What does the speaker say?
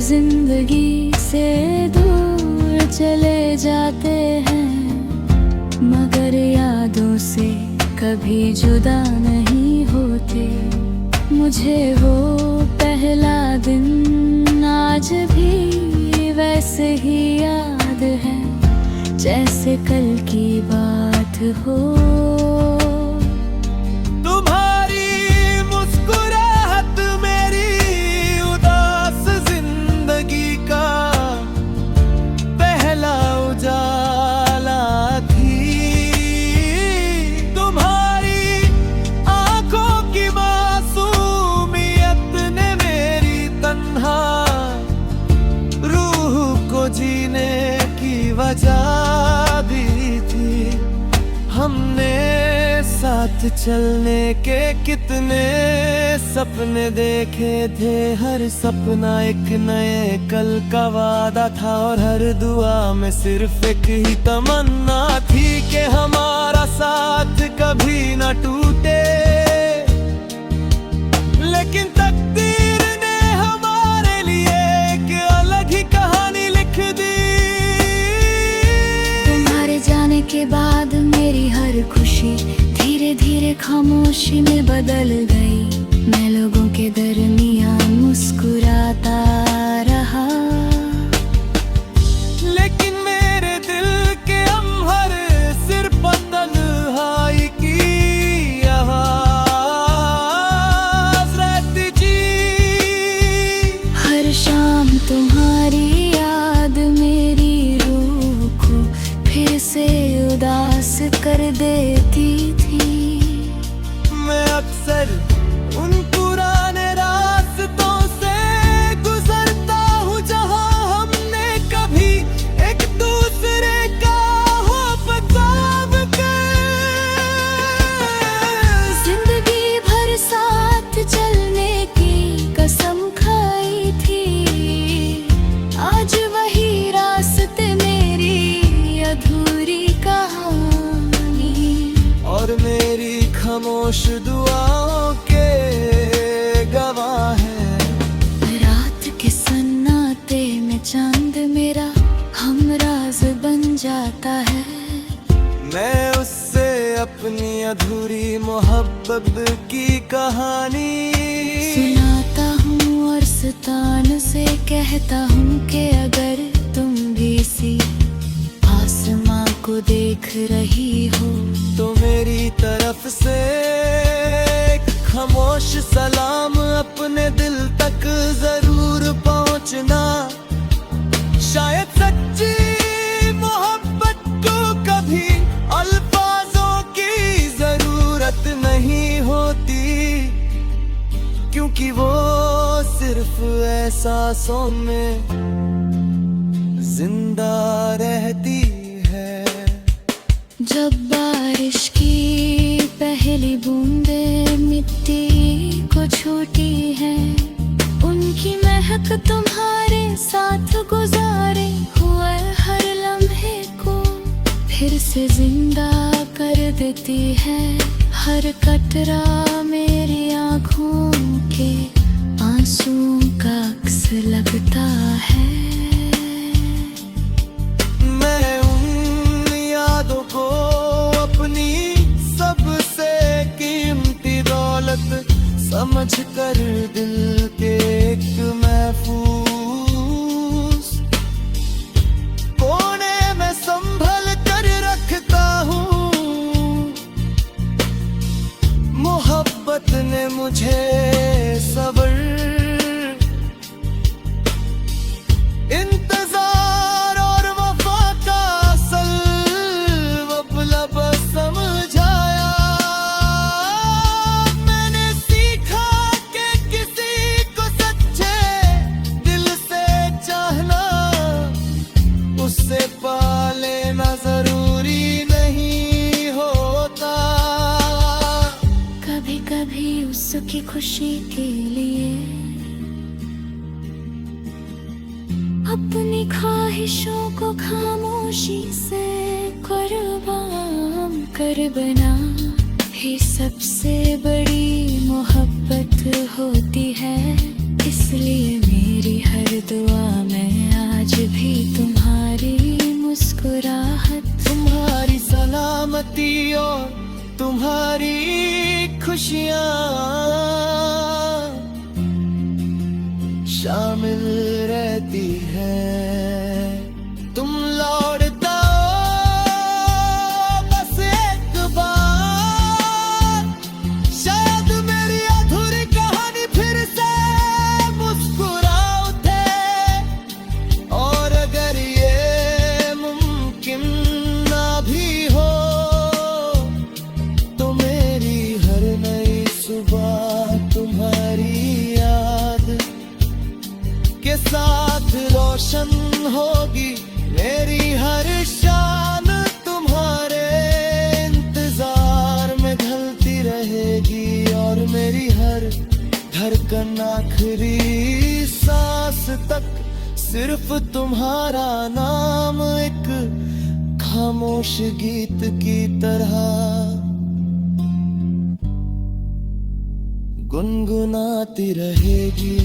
जिंदगी से दूर चले जाते हैं, मगर यादों से कभी जुदा नहीं होते। मुझे वो पहला दिन आज भी वैसे ही याद है, जैसे कल की बात हो। वजह दी थी हमने साथ चलने के, कितने सपने देखे थे। हर सपना एक नए कल का वादा था, और हर दुआ में सिर्फ एक ही तमन्ना थी कि हमारा साथ कभी न टूटे। लेकिन तकदीर ने हमारे लिए एक अलग ही कहानी लिख दी। के बाद मेरी हर खुशी धीरे धीरे खामोशी में बदल गई। मैं लोगों के दरमियान मुस्कुराता रहा, लेकिन मेरे दिल के अंबर सिर पर तन्हाई की आवाज़ रहती जी। हर शाम तुम्हारी याद मेरी रूह को फिर से उदास कर देती थी। मैं अक्सर उन पुराने रास्तों से गुजरता हूँ, जहाँ हमने कभी एक दूसरे का हो बचाव कर। जिंदगी भर साथ चलने की कसम खाई थी, आज वही रास्ते मेरी अधूरी कहानी और मेरी खामोश दुआओं के गवाह है। रात के सन्नाटे में चांद मेरा हमराज बन जाता है। मैं उससे अपनी अधूरी मोहब्बत की कहानी सुनाता हूँ और सितान से कहता हूँ कि अगर तुम भी इसी आसमां को देख रही हो, तो मेरी तरफ से एक खामोश सलाम अपने दिल तक जरूर पहुंचना। शायद सच्ची मोहब्बत को कभी अल्फाजों की जरूरत नहीं होती, क्योंकि वो सिर्फ एहसासों में जिंदा रहती है। जब बारिश की पहली बूंदें मिट्टी को छूटी है, उनकी महक तुम्हारे साथ गुजारे हुए हर लम्हे को फिर से जिंदा कर देती है। हर कतरा मेरी आँखों के आंसुओं का अक्स लगता है। मैं उन यादों को अपनी सबसे कीमती दौलत समझ कर दिल के एक महफूज कोने में संभल कर रखता हूँ। मोहब्बत ने मुझे सब्र, इंतजार और वफा का असल मतलब समझाया। मैंने सीखा कि किसी को सच्चे दिल से चाहना, उससे पा लेना जरूरी नहीं होता। कभी कभी उसकी खुशी के लिए अपनी ख्वाहिशों को खामोशी से कुर्बान कर बना ही सबसे बड़ी मोहब्बत होती है। इसलिए मेरी हर दुआ में आज भी तुम्हारी मुस्कुराहट, तुम्हारी सलामती और तुम्हारी खुशियाँ शामिल रहती है। तुम लौटता हो बस एक बार, शायद मेरी अधूरी कहानी फिर से मुस्कुरा उठे। और अगर ये मुमकिन ना भी हो तो मेरी हर नई सुबह तुम्हारी याद के साथ रोशन होगी। मेरी हर शान तुम्हारे इंतजार में ढलती रहेगी, और मेरी हर धड़कन आखिरी सांस तक सिर्फ तुम्हारा नाम एक खामोश गीत की तरह गुनगुनाती रहेगी।